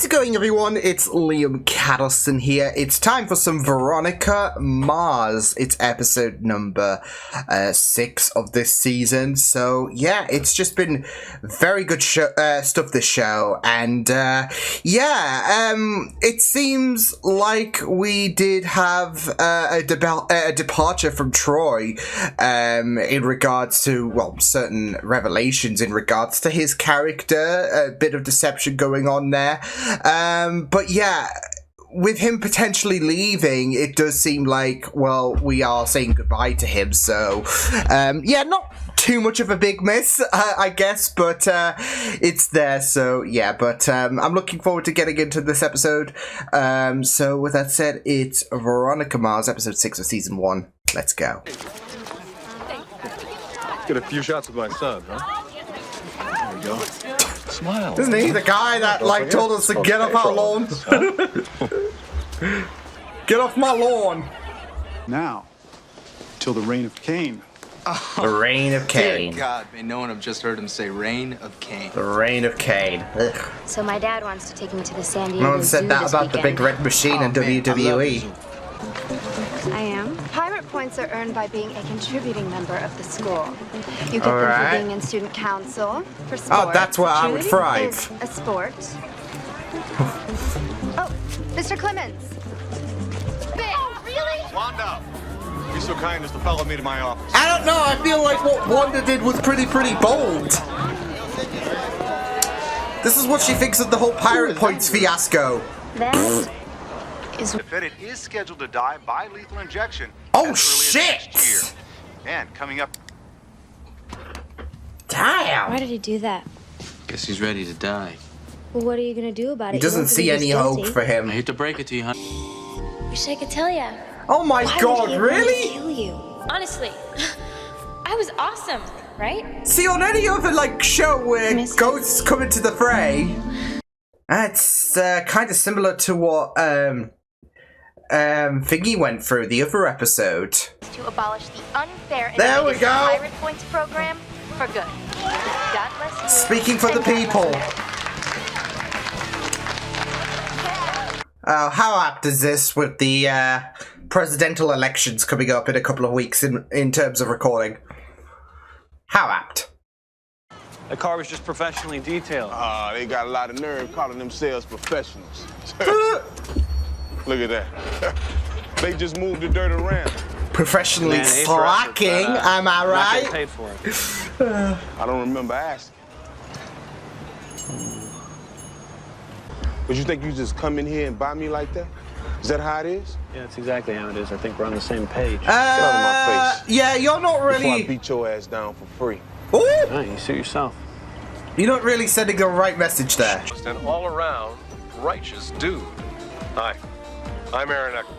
How's it going, everyone? It's Liam Catterson here. It's time for some Veronica Mars. It's episode number 6 of this season. So yeah, it's just been very good stuff this show, and it seems like we did have a departure from Troy in regards to certain revelations in regards to his character. A bit of deception going on there. But yeah, with him potentially leaving, it does seem like, well, we are saying goodbye to him. So, yeah, not too much of a big miss, I guess, but it's there. So, yeah, but I'm looking forward to getting into this episode. So, with that said, it's Veronica Mars, episode 6 of season 1. Let's go. Get a few shots of my son, huh? There we go. Smile. Isn't he the guy that told us to get off our lawn? Get off my lawn. Now, till the reign of Kane. The reign of Kane. Dear God, may no one have just heard him say reign of Kane. The reign of Kane. Ugh. So my dad wants to take me to the San Diego No one said Zoo that this about the weekend. big red machine in WWE. I am. Pirate points are earned by being a contributing member of the school. You get them Alright. for being in student council, for sport. Oh, that's where I would Cheerleading thrive. is a sport. Oh, Mr. Clemens. Oh, really? Wanda, be so kind as to follow me to my office. I don't know, I feel like what Wanda did was pretty bold. This is what she thinks of the whole pirate points fiasco. That is... Defendant is scheduled to die by lethal injection. Oh, as early as shit! next year. And coming up. Damn! Why did he do that? Guess he's ready to die. Well, what are you gonna do about it? He doesn't see any hope for him. I hate to break it to you, honey. Wish I could tell you. Oh my god, Why would he really? kill you? Honestly, I was awesome, right? See, on any other show where Miss- ghosts come into the fray, it's kind of similar to what Thingy went through the other episode. To abolish the unfair and There we bigoted go. pirate points program for good. God bless you. Speaking for the and God people. bless How apt is this with the presidential elections coming up in a couple of weeks in terms of recording? How apt? The car was just professionally detailed. They got a lot of nerve calling themselves professionals. Look at that. They just moved the dirt around. Professionally Man, A for effort, slacking, but, am I not right? getting paid for it. I don't remember asking. But you think you just come in here and buy me like that? Is that how it is? Yeah, that's exactly how it is. I think we're on the same page. Get out of my face. Yeah, you're not Before I really... beat your ass down for free. Ooh, All right, you suit yourself. you're not really sending the right message there. Just an all-around righteous dude. Hi, I'm Aaron Eccles,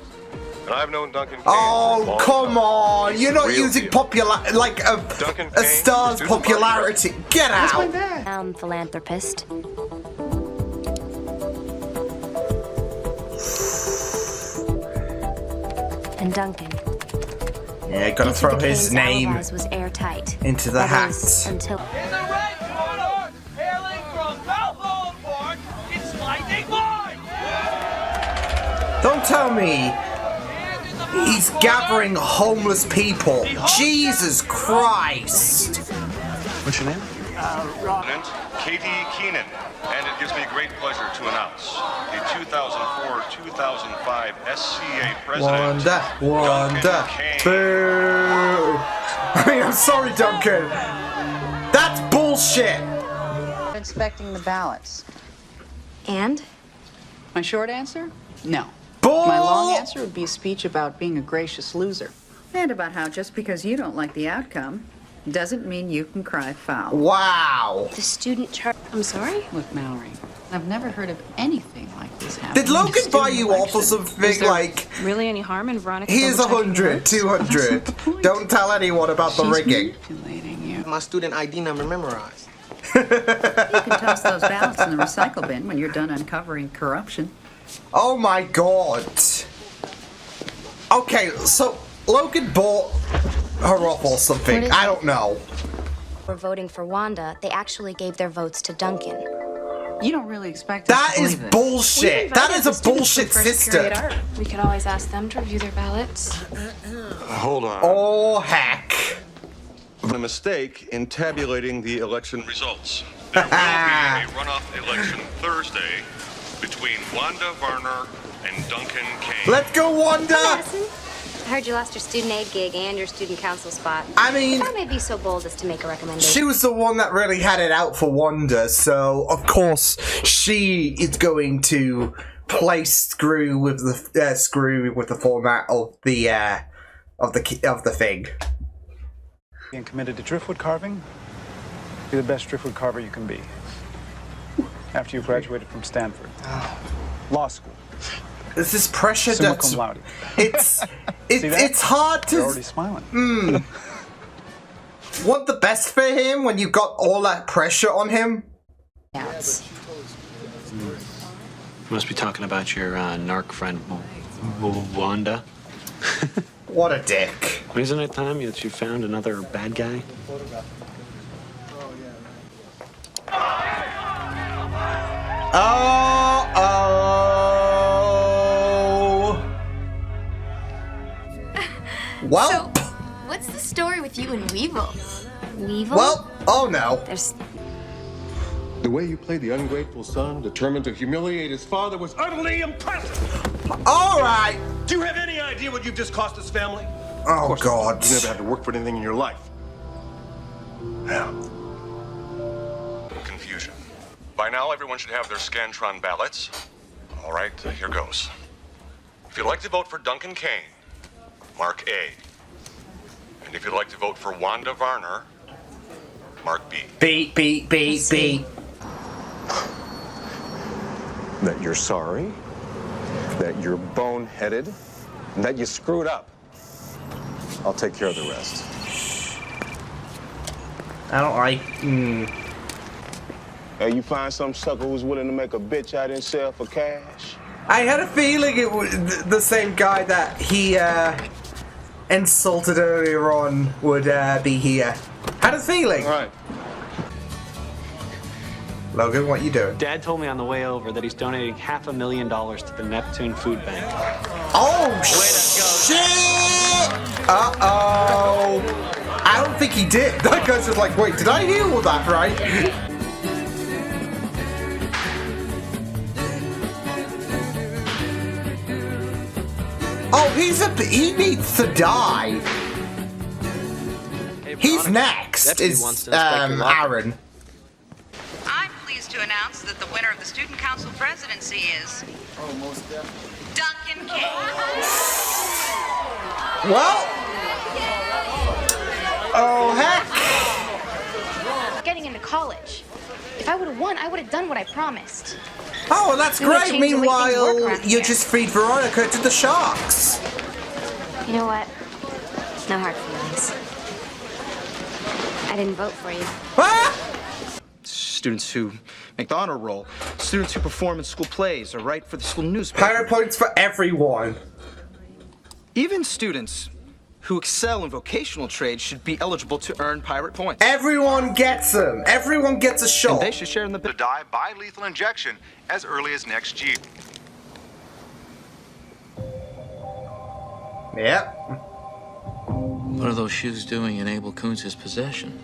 and I've known Duncan Kane for a Oh, long come time. on! He's You're the not real using deal. a Duncan Kane, star's student body popularity. Get out! Philanthropist. And Duncan. Yeah, gotta Each of throw the his Kane's name alibis was airtight. into the That hat. is, until In the red corner, hailing from Balboa Park, it's Lightning Boy! Don't tell me he's gathering homeless people. Jesus Christ! What's your name? President Katie Keenan. And it gives me great pleasure to announce the 2004-2005 SCA President, Wanda. Duncan Kane. Boo! I mean, I'm sorry, Duncan. That's bullshit! Inspecting the ballots. and My short answer? No. Bull! My long answer would be a speech about being a gracious loser. And about how just because you don't like the outcome doesn't mean you can cry foul. Wow. the student chart. I'm sorry? Look, Mallory, I've never heard of anything like this happening. Did Logan in a buy student you off or election. something like, Really any harm in Veronica? here's 100, 200. Don't tell anyone about the She's rigging. manipulating you. My student ID number memorized. You can toss those ballots in the recycle bin when you're done uncovering corruption. Oh my god. Okay, so Logan bought her off or something. I don't know. Were voting for Wanda, they actually gave their votes to Duncan. You don't really expect That us to is believe this. bullshit. That is a bullshit system. We could always ask them to review their ballots. Hold on. Oh, heck. A mistake in tabulating the election results. There will be a runoff election Thursday between Wanda Varner and Duncan Kane. Let's go, Wanda! Madison, I heard you lost your student aid gig and your student council spot. I mean, If I may be so bold as to make a recommendation. she was the one that really had it out for Wanda, so of course she is going to play screw with the format of the thing. Being committed to driftwood carving, be the best driftwood carver you can be. After you graduated from Stanford. Law school. This is pressure Summa that's... cum laude. It's hard You're to already smiling. want the best for him when you've got all that pressure on him. You must be talking about your narc friend, Wanda. What a dick. Isn't it time that you found another bad guy? Well, So, what's the story with you and Weevil? Weevil? well, oh no. There's... The way you played the ungrateful son, determined to humiliate his father, was utterly impressive. All right. Do you have any idea what you've just cost this family? Oh God. You never had to work for anything in your life. Yeah. Confusion. By now, everyone should have their Scantron ballots. All right, here goes. If you'd like to vote for Duncan Kane, mark A. And if you'd like to vote for Wanda Varner, mark B. B. That you're sorry, that you're boneheaded, and that you screwed up. I'll take care of the rest. I don't like. Hey, you find some sucker who's willing to make a bitch out of himself for cash? I had a feeling it was the same guy that he insulted earlier on would be here. Had a feeling. All right. Logan, what you doing? Dad told me on the way over that he's donating $500,000 to the Neptune Food Bank. Oh shit! Uh-oh. I don't think he did. That guy's just like, wait, did I hear all that right? Oh, he needs to die. Hey, He's Veronica, next. Deputy Is wants to inspect your locker. Aaron. I'm pleased to announce that the winner of the student council presidency is Duncan Kane. Well. Oh heck. Getting into college. If I would have won, I would have done what I promised. Oh, well, that's We would've great. changed the way things work Meanwhile, around you here. just feed Veronica to the sharks. You know what? No hard feelings. I didn't vote for you. Ah! Students who make the honor roll, students who perform in school plays or write for the school newspaper. Pirate points for everyone. Even students who excel in vocational trades should be eligible to earn pirate points. Everyone gets them. Everyone gets a And shot. they should share in the To die by lethal injection as early as next year. Yep. What are those shoes doing in Abel Kuntz's possession?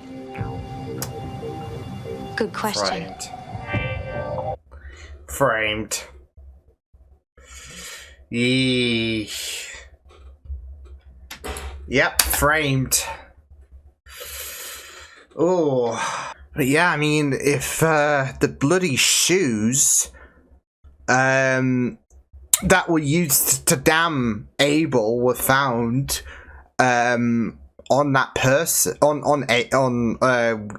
Good question. Framed. Yee. Yep, framed. Oh. But yeah, I mean, if the bloody shoes that were used to damn Abel were found on that person, on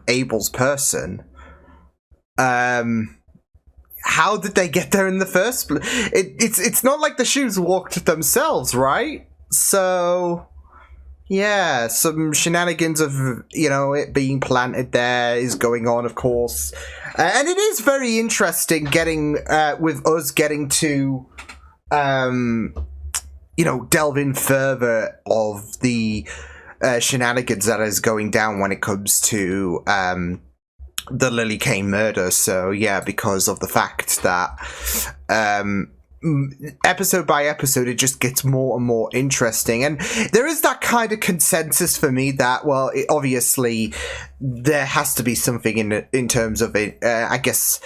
Abel's person, how did they get there in the first place? It's not like the shoes walked themselves, right? So yeah, some shenanigans of, you know, it being planted there is going on, of course. And it is very interesting getting, with us getting to, you know, delve in further of the shenanigans that is going down when it comes to Lily Kane murder. So yeah, because of the fact that episode by episode it just gets more and more interesting, and there is that kind of consensus for me that, well, obviously there has to be something in terms of it, I guess,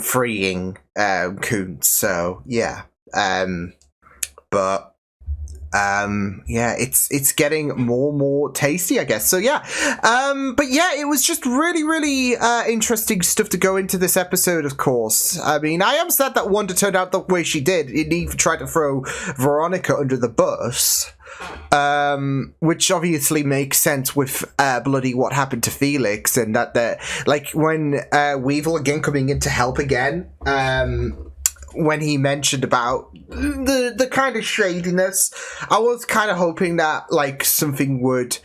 freeing Koontz. So yeah, but yeah, it's getting more and more tasty, I guess. So yeah, but yeah, it was just really interesting stuff to go into this episode. Of course, I mean, I am sad that Wanda turned out the way she did. It even tried to throw Veronica under the bus, which obviously makes sense with bloody what happened to Felix, and that like when Weevil again coming in to help again, when he mentioned about the kind of shadiness, I was kind of hoping that like something would,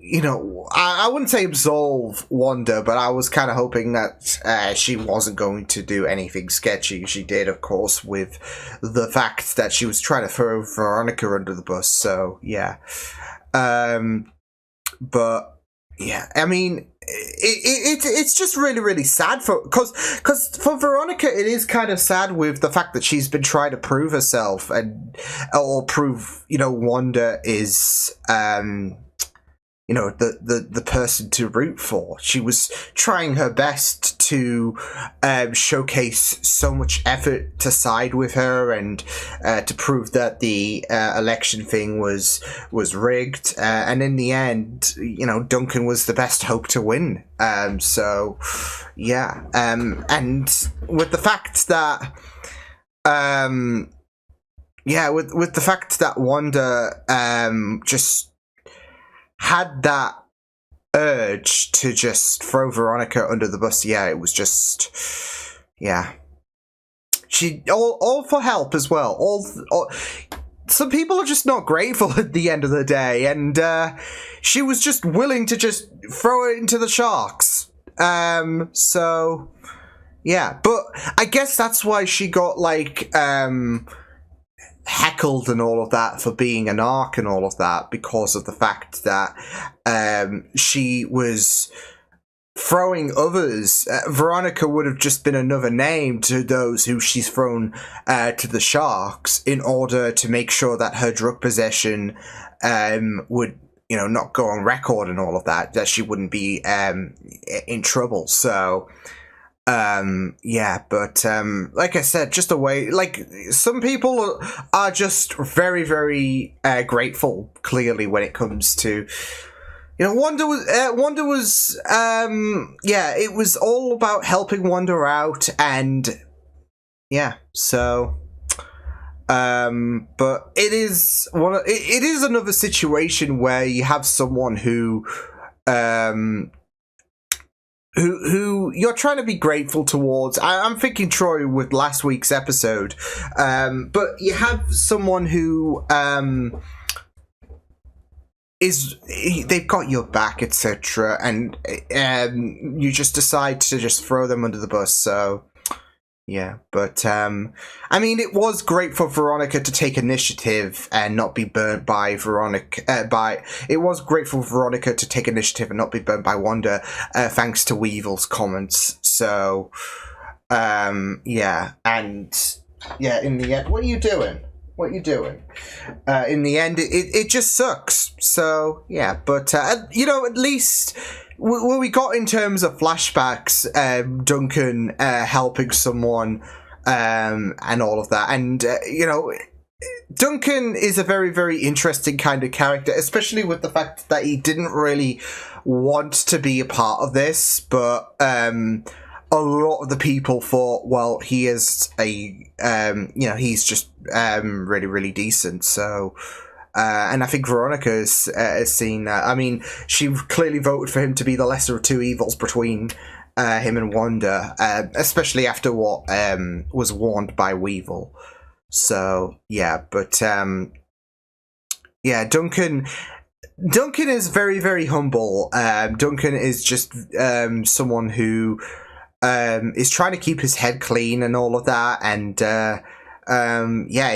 you know, I wouldn't say absolve Wanda, but I was kind of hoping that she wasn't going to do anything sketchy. She did, of course, with the fact that she was trying to throw Veronica under the bus. So yeah, but yeah, I mean, it's just really sad because for Veronica it is kind of sad with the fact that she's been trying to prove herself or prove, you know, Wanda is you know, the person to root for. She was trying her best to showcase so much effort to side with her and to prove that the election thing was rigged. And in the end, you know, Duncan was the best hope to win. So, yeah. And with the fact that... yeah, with the fact that Wanda just had that urge to just throw Veronica under the bus, yeah, it was just, yeah. She all for help as well. All some people are just not grateful at the end of the day, and she was just willing to just throw it into the sharks. So yeah, but I guess that's why she got like heckled and all of that for being an narc and all of that, because of the fact that she was throwing others. Veronica would have just been another name to those who she's thrown to the sharks in order to make sure that her drug possession would, you know, not go on record and all of that, that she wouldn't be in trouble. So yeah, but like I said, just a way, like, some people are just very grateful, clearly, when it comes to, you know, Wanda was yeah, it was all about helping Wanda out, and yeah, so but it is another situation where you have someone who you're trying to be grateful towards. I'm thinking Troy with last week's episode, but you have someone who they've got your back, etc., and you just decide to just throw them under the bus. So yeah, but I mean, it was great for Veronica to take initiative and not be burnt by Veronica. It was great for Veronica to take initiative and not be burnt by Wanda, thanks to Weevil's comments. So yeah, and yeah, in the end, what are you doing? In the end, it just sucks. So yeah, but you know, at least what we got in terms of flashbacks, Duncan helping someone, and all of that, and you know, Duncan is a very interesting kind of character, especially with the fact that he didn't really want to be a part of this, but a lot of the people thought, well, he is a you know, he's just really decent. So and I think Veronica has seen that. I mean, she clearly voted for him to be the lesser of two evils between him and Wanda, especially after what was warned by Weevil. So yeah, but yeah, Duncan is very humble. Duncan is just someone who is trying to keep his head clean and all of that, and Yeah,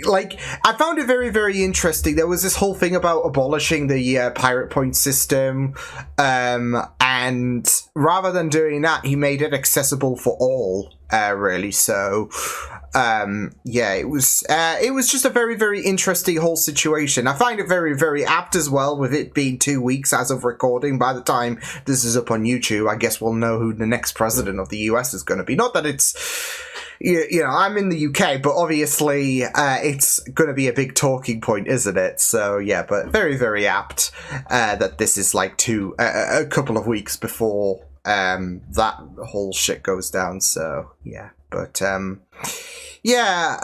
like, I found it very, very interesting. There was this whole thing about abolishing the pirate point system, and rather than doing that, he made it accessible for all, really. So, yeah, it was just a very, very interesting whole situation. I find it very, very apt as well, with it being 2 weeks as of recording. By the time this is up on YouTube, I guess we'll know who the next president of the US is going to be. Not that it's... You know, I'm in the UK, but obviously it's going to be a big talking point, isn't it? So, yeah, but very, very apt that this is like a couple of weeks before that whole shit goes down. So, yeah, but yeah,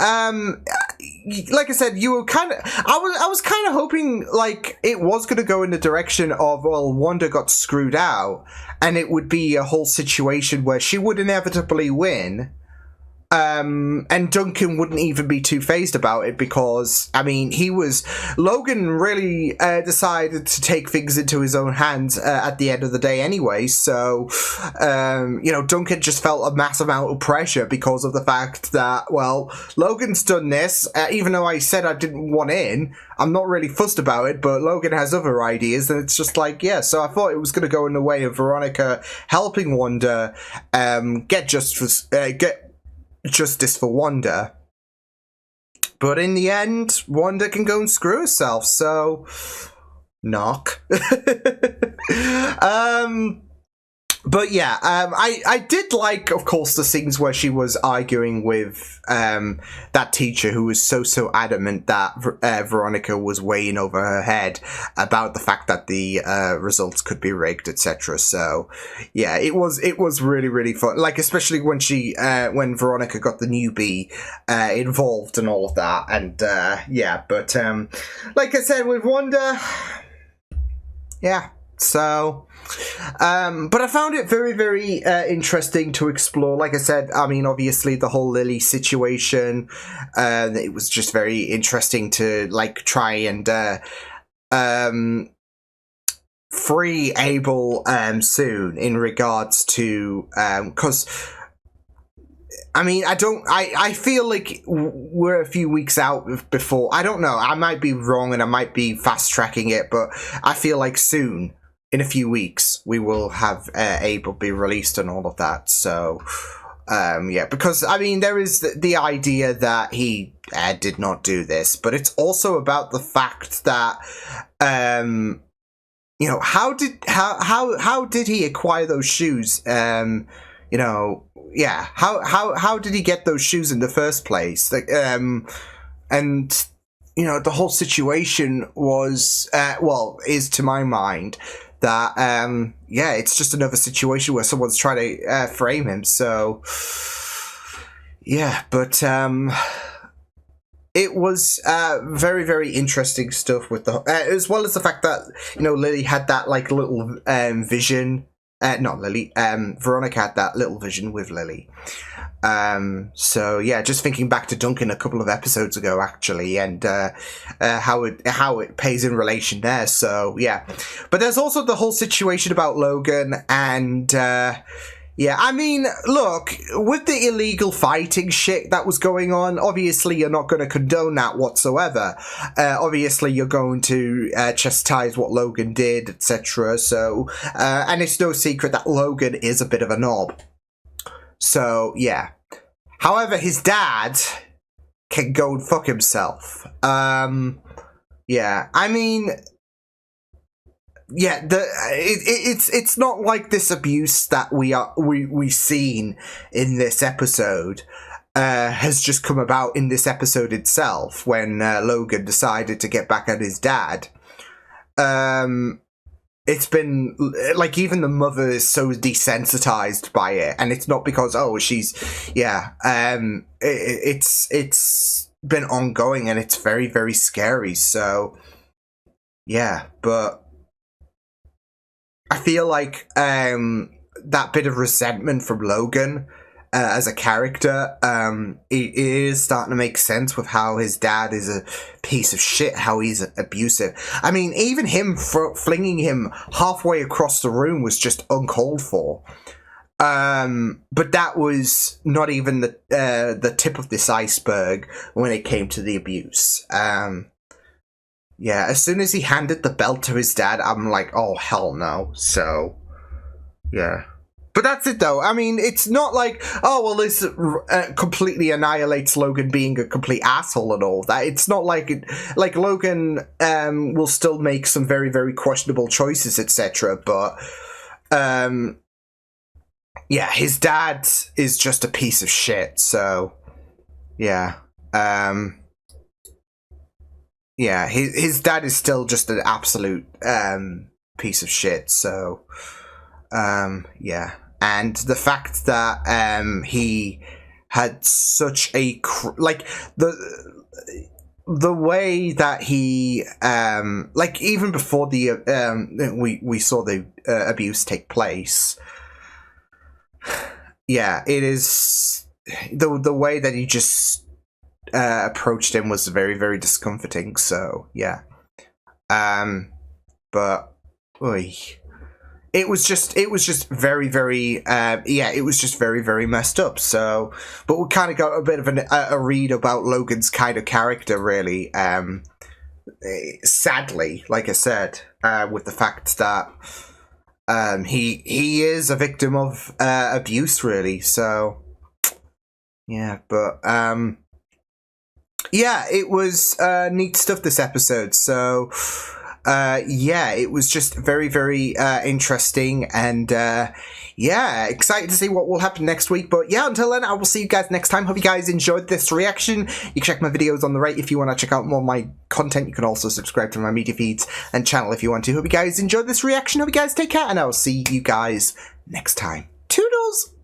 like I said, you were kind of... I was kind of hoping, like, it was going to go in the direction of, well, Wanda got screwed out, and it would be a whole situation where she would inevitably win. And Duncan wouldn't even be too phased about it because, I mean, Logan really decided to take things into his own hands at the end of the day anyway, so, you know, Duncan just felt a massive amount of pressure because of the fact that, well, Logan's done this, even though I said I didn't want in, I'm not really fussed about it, but Logan has other ideas, and it's just like, yeah, so I thought it was going to go in the way of Veronica helping Wanda get justice for Wanda, but in the end, Wanda can go and screw herself. So, knock. But yeah, I did like, of course, the scenes where she was arguing with that teacher who was so adamant that Veronica was way in over her head about the fact that the results could be rigged, etc. So yeah, it was really, really fun. Like, especially when when Veronica got the newbie involved and all of that. And yeah, but like I said, with Wanda, yeah. So, but I found it very, very interesting to explore. Like I said, I mean, obviously the whole Lily situation, it was just very interesting to, like, try and free Abel soon in regards to, because... I mean, I feel like we're a few weeks out before, I don't know, I might be wrong and I might be fast-tracking it, but I feel like soon, in a few weeks, we will have Abel be released and all of that. So, yeah, because, I mean, there is the idea that he did not do this, but it's also about the fact that, you know, how did he acquire those shoes? You know, yeah, how did he get those shoes in the first place? Like, and, you know, the whole situation was, well, is to my mind, that, yeah, it's just another situation where someone's trying to frame him, so, yeah, but, it was very, very interesting stuff with the, as well as the fact that, you know, Lily had that, like, little vision, not Lily, Veronica had that little vision with Lily. So yeah, just thinking back to Duncan a couple of episodes ago, actually, and how it pays in relation there. So yeah, but there's also the whole situation about Logan, and yeah, I mean, look, with the illegal fighting shit that was going on, obviously you're not going to condone that whatsoever. Obviously you're going to chastise what Logan did, etc. So, and it's no secret that Logan is a bit of a knob. So, yeah. However, his dad can go and fuck himself. Yeah, I mean, yeah, it's not like this abuse that we seen in this episode has just come about in this episode itself when Logan decided to get back at his dad. It's been, like, even the mother is so desensitized by it, and it's not because, oh, she's, yeah, it's been ongoing, and it's very, very scary, so, yeah, but I feel like, that bit of resentment from Logan, as a character, it is starting to make sense with how his dad is a piece of shit, how he's abusive. I mean, even him flinging him halfway across the room was just uncalled for. But that was not even the tip of this iceberg when it came to the abuse. Yeah, as soon as he handed the belt to his dad, I'm like, oh, hell no. So, yeah. But that's it, though. I mean, it's not like, oh, well, this completely annihilates Logan being a complete asshole and all that. It's not like like Logan will still make some very, very questionable choices, etc. But, yeah, his dad is just a piece of shit. So, yeah. Yeah, his dad is still just an absolute piece of shit. So, yeah. And the fact that he had such a like the way that he like even before the we saw the abuse take place. Yeah, it is the way that he just approached him was very, very discomforting. So yeah, but oy. It was just very, very, yeah, it was just very, very messed up. So, but we kind of got a bit of a read about Logan's kind of character, really. Sadly, like I said, with the fact that he is a victim of abuse, really. So, yeah, but yeah, it was neat stuff this episode. So. Yeah, it was just very, very interesting, and yeah, excited to see what will happen next week. But yeah, until then, I will see you guys next time. Hope you guys enjoyed this reaction. You can check my videos on the right if you want to check out more of my content. You can also subscribe to my media feeds and channel if you want to. Hope you guys enjoyed this reaction. Hope you guys take care, and I will see you guys next time. Toodles!